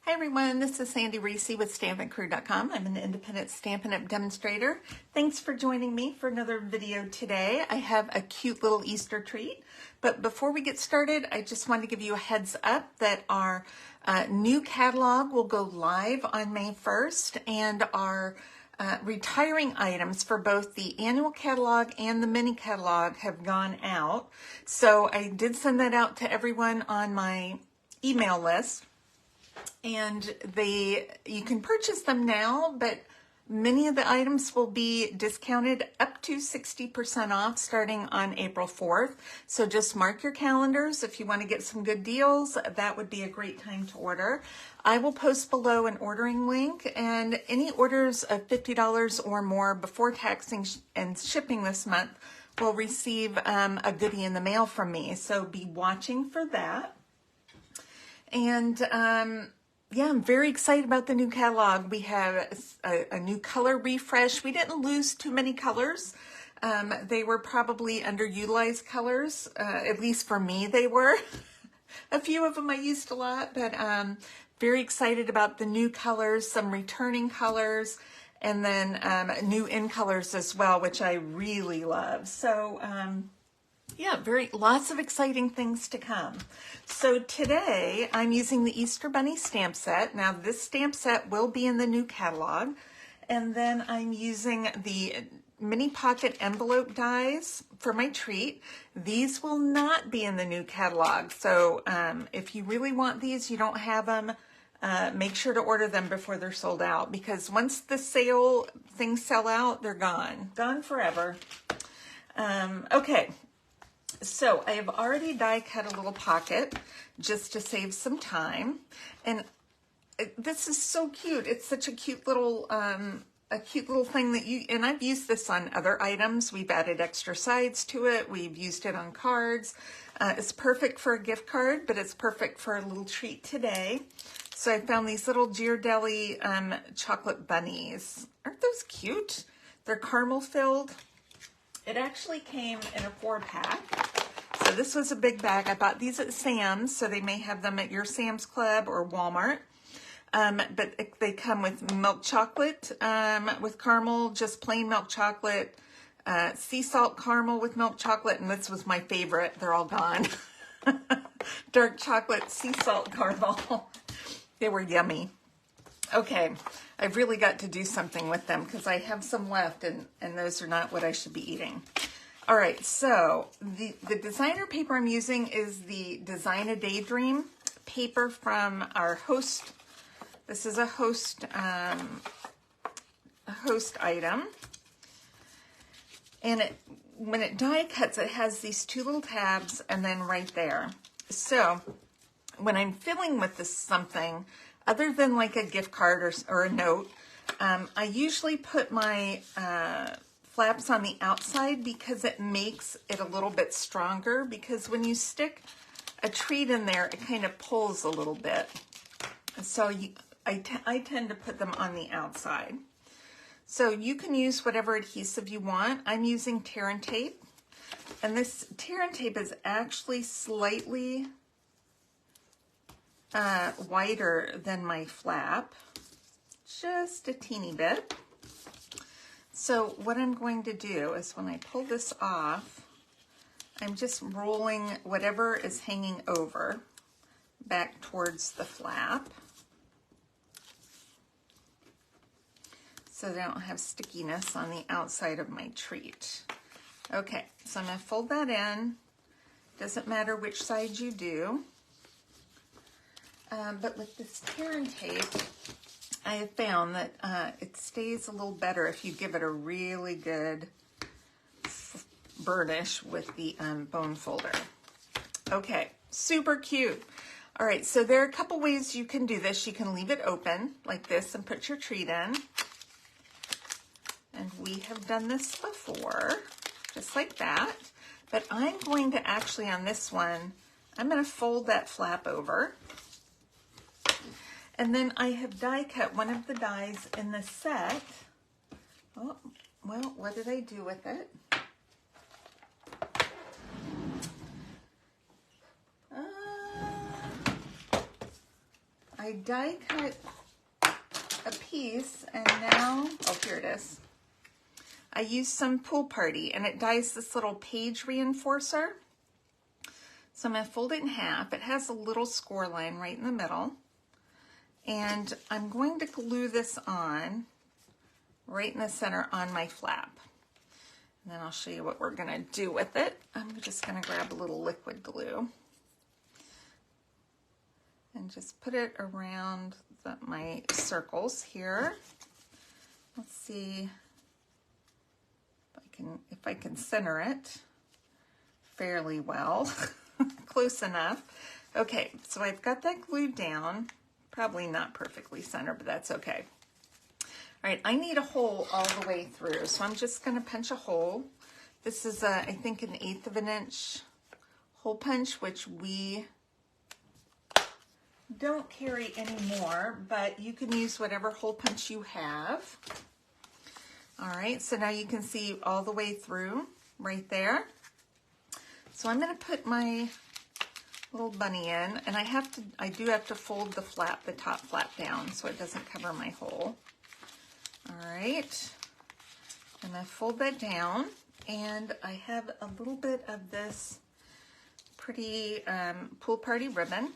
Hi everyone, this is Sandy Reese with StampinCrew.com. I'm an independent Stampin' Up! Demonstrator. Thanks for joining me for another video today. I have a cute little Easter treat, but before we get started, I just wanted to give you a heads up that our new catalog will go live on May 1st, and our retiring items for both the annual catalog and the mini catalog have gone out. So I did send that out to everyone on my email list. And you can purchase them now, but many of the items will be discounted up to 60% off starting on April 4th. So just mark your calendars. If you want to get some good deals, that would be a great time to order. I will post below an ordering link, and any orders of $50 or more before taxing and shipping this month will receive a goodie in the mail from me. So be watching for that. And yeah, I'm very excited about the new catalog. We have a new color refresh. We didn't lose too many colors. They were probably underutilized colors, at least for me they were. A few of them I used a lot, but very excited about the new colors, some returning colors, and then new in colors as well, which I really love. So yeah, lots of exciting things to come. So today I'm using the Easter Bunny stamp set. Now this stamp set will be in the new catalog. And then I'm using the mini pocket envelope dies for my treat. These will not be in the new catalog. So if you really want these, you don't have them, make sure to order them before they're sold out, because once the things sell out, they're gone forever. Okay. So I have already die cut a little pocket just to save some time, and this is so cute. It's such a cute little thing that and I've used this on other items. We've added extra sides to it. We've used it on cards. It's perfect for a gift card, but it's perfect for a little treat today. So I found these little Ghirardelli chocolate bunnies. Aren't those cute? They're caramel filled. It actually came in a 4-pack. So this was a big bag. I bought these at Sam's, so they may have them at your Sam's Club or Walmart. But they come with milk chocolate with caramel, just plain milk chocolate, sea salt caramel with milk chocolate, and this was my favorite. They're all gone. Dark chocolate sea salt caramel. They were yummy. Okay, I've really got to do something with them because I have some left, and those are not what I should be eating. All right, so the designer paper I'm using is the Design a Daydream paper from our Host. This is a Host item. And when it die cuts, it has these two little tabs and then right there. So when I'm filling with this something, other than like a gift card or a note, I usually put my flaps on the outside because it makes it a little bit stronger, because when you stick a treat in there, it kind of pulls a little bit. So I tend to put them on the outside. So you can use whatever adhesive you want. I'm using Tear and Tape, and this Tear and Tape is actually slightly wider than my flap, just a teeny bit. So what I'm going to do is when I pull this off, I'm just rolling whatever is hanging over back towards the flap so that I don't have stickiness on the outside of my treat. Okay, so I'm going to fold that in. Doesn't matter which side you do. But with this Tear and Tape, I have found that it stays a little better if you give it a really good burnish with the bone folder. Okay, super cute. All right, so there are a couple ways you can do this. You can leave it open like this and put your treat in. And we have done this before, just like that. But I'm going to actually, on this one, I'm going to fold that flap over. And then I have die cut one of the dies in the set. Oh, well, what did I do with it? I die cut a piece, and now, oh, here it is. I used some Pool Party, and it dies this little page reinforcer. So I'm going to fold it in half. It has a little score line right in the middle. And I'm going to glue this on right in the center on my flap. And then I'll show you what we're going to do with it. I'm just going to grab a little liquid glue and just put it around my circles here. Let's see if I can center it fairly well. Close enough. Okay, so I've got that glued down. Probably not perfectly centered, but that's okay. All right, I need a hole all the way through, so I'm just going to punch a hole. This is, I think, an 1/8 of an inch hole punch, which we don't carry anymore, but you can use whatever hole punch you have. All right, so now you can see all the way through right there. So I'm going to put my little bunny in, and I do have to fold the top flap down so it doesn't cover my hole. All right, and I fold that down, and I have a little bit of this pretty Pool Party ribbon.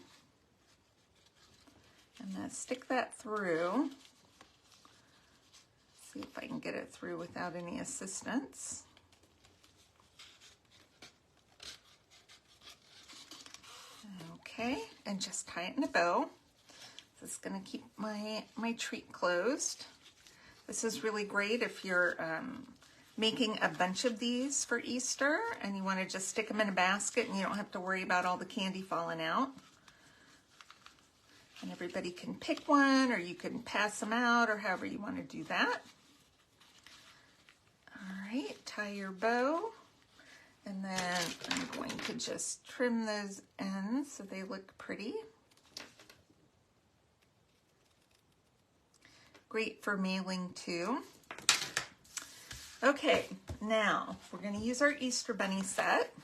I'm going to stick that through. See if I can get it through without any assistance. Okay, and just tie it in a bow. This is going to keep my treat closed. This is really great if you're making a bunch of these for Easter and you want to just stick them in a basket and you don't have to worry about all the candy falling out. And everybody can pick one, or you can pass them out, or however you want to do that. All right, tie your bow. And then I'm going to just trim those ends so they look pretty. Great for mailing too. Okay, now we're going to use our Easter Bunny set.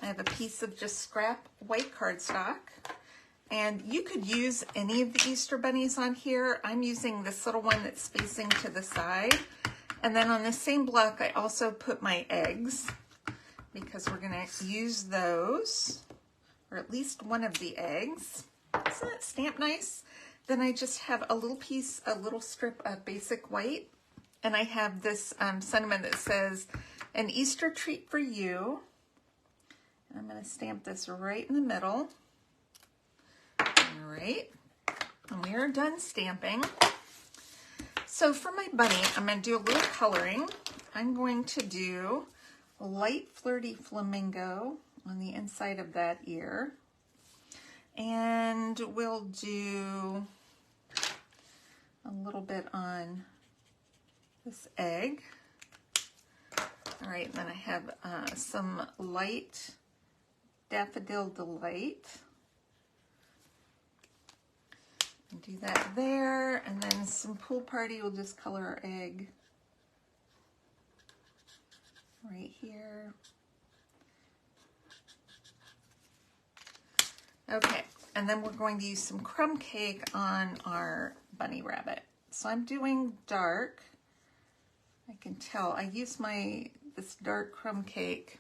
I have a piece of just scrap white cardstock. And you could use any of the Easter bunnies on here. I'm using this little one that's facing to the side. And then on the same block, I also put my eggs, because we're going to use those, or at least one of the eggs. Isn't that stamp nice? Then I just have a little strip of basic white, and I have this sentiment that says, "An Easter treat for you." And I'm going to stamp this right in the middle. All right, and we are done stamping. So for my bunny, I'm going to do a little coloring. I'm going to do light flirty flamingo on the inside of that ear. And we'll do a little bit on this egg. All right, and then I have some light Daffodil Delight. And do that there, and then some Pool Party. We'll just color our egg right here. Okay, and then we're going to use some crumb cake on our bunny rabbit. So I'm doing dark. I can tell. I use this dark crumb cake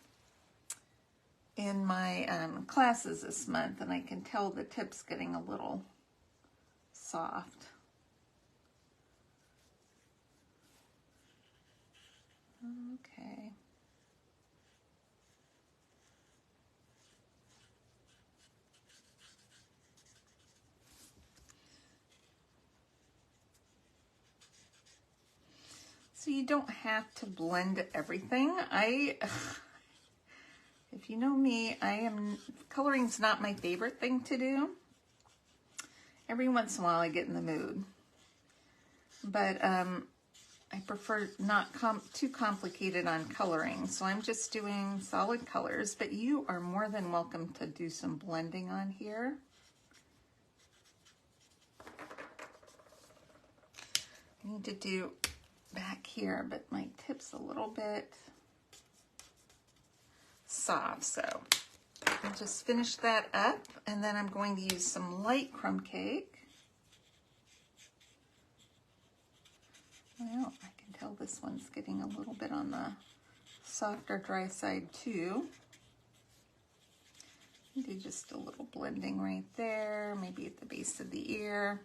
in my classes this month, and I can tell the tip's getting a little soft. Okay. So you don't have to blend everything. If you know me, coloring's not my favorite thing to do. Every once in a while I get in the mood. But I prefer not too complicated on coloring. So I'm just doing solid colors, but you are more than welcome to do some blending on here. I need to do back here, but my tip's a little bit soft, so I'll just finish that up, and then I'm going to use some light crumb cake. Well, I can tell this one's getting a little bit on the softer, dry side too. Do just a little blending right there, maybe at the base of the ear.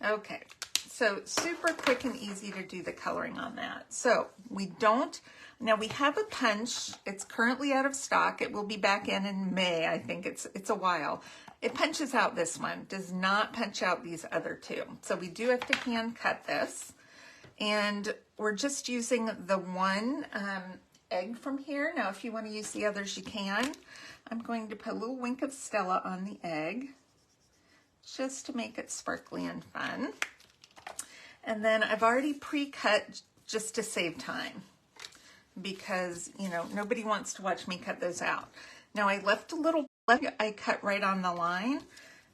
Okay, so super quick and easy to do the coloring on that. So we have a punch. It's currently out of stock. It will be back in May. I think it's a while. It punches out this one, does not punch out these other two. So we do have to hand cut this. And we're just using the one egg from here. Now, if you want to use the others, you can. I'm going to put a little wink of Stella on the egg, just to make it sparkly and fun. And then I've already pre-cut just to save time, because, you know, nobody wants to watch me cut those out. Now, I left a little, I cut right on the line,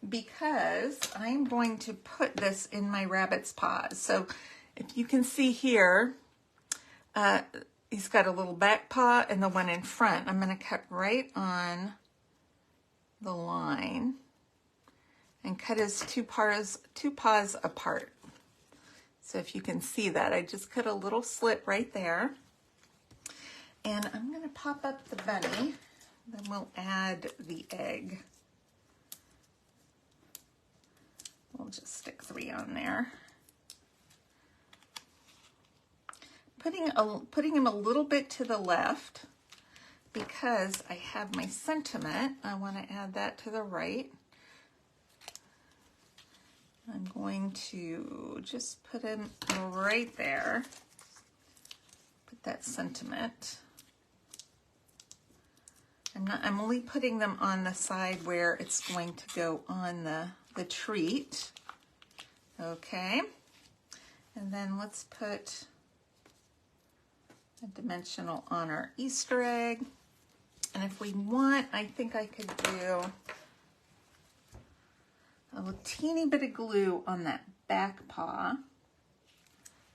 because I'm going to put this in my rabbit's paws. So if you can see here, he's got a little back paw and the one in front. I'm going to cut right on the line and cut his two paws apart. So if you can see that, I just cut a little slit right there. And I'm going to pop up the bunny, then we'll add the egg. We'll just stick 3 on there. Putting him a little bit to the left, because I have my sentiment. I want to add that to the right. I'm going to just put him right there. Put that sentiment. I'm only putting them on the side where it's going to go on the treat. Okay. And then let's put a dimensional on our Easter egg. And if we want, I think I could do a teeny bit of glue on that back paw,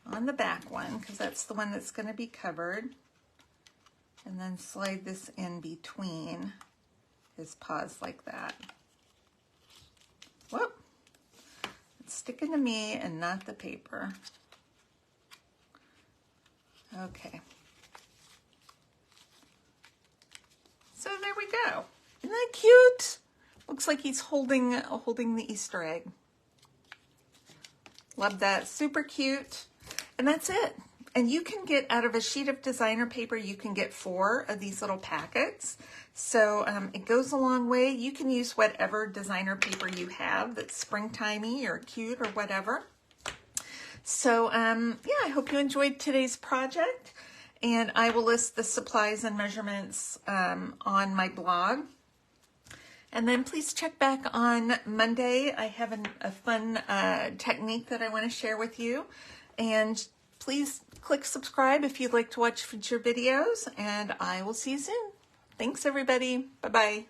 on the back one, because that's the one that's going to be covered. And then slide this in between his paws like that. Whoop! It's sticking to me and not the paper. Okay. So there we go. Isn't that cute? Looks like he's holding the Easter egg. Love that. Super cute. And that's it. And you can get, out of a sheet of designer paper, you can get 4 of these little packets. So it goes a long way. You can use whatever designer paper you have that's springtimey or cute or whatever. So yeah, I hope you enjoyed today's project. And I will list the supplies and measurements on my blog. And then please check back on Monday. I have a fun technique that I want to share with you. And please click subscribe if you'd like to watch future videos. And I will see you soon. Thanks, everybody. Bye-bye.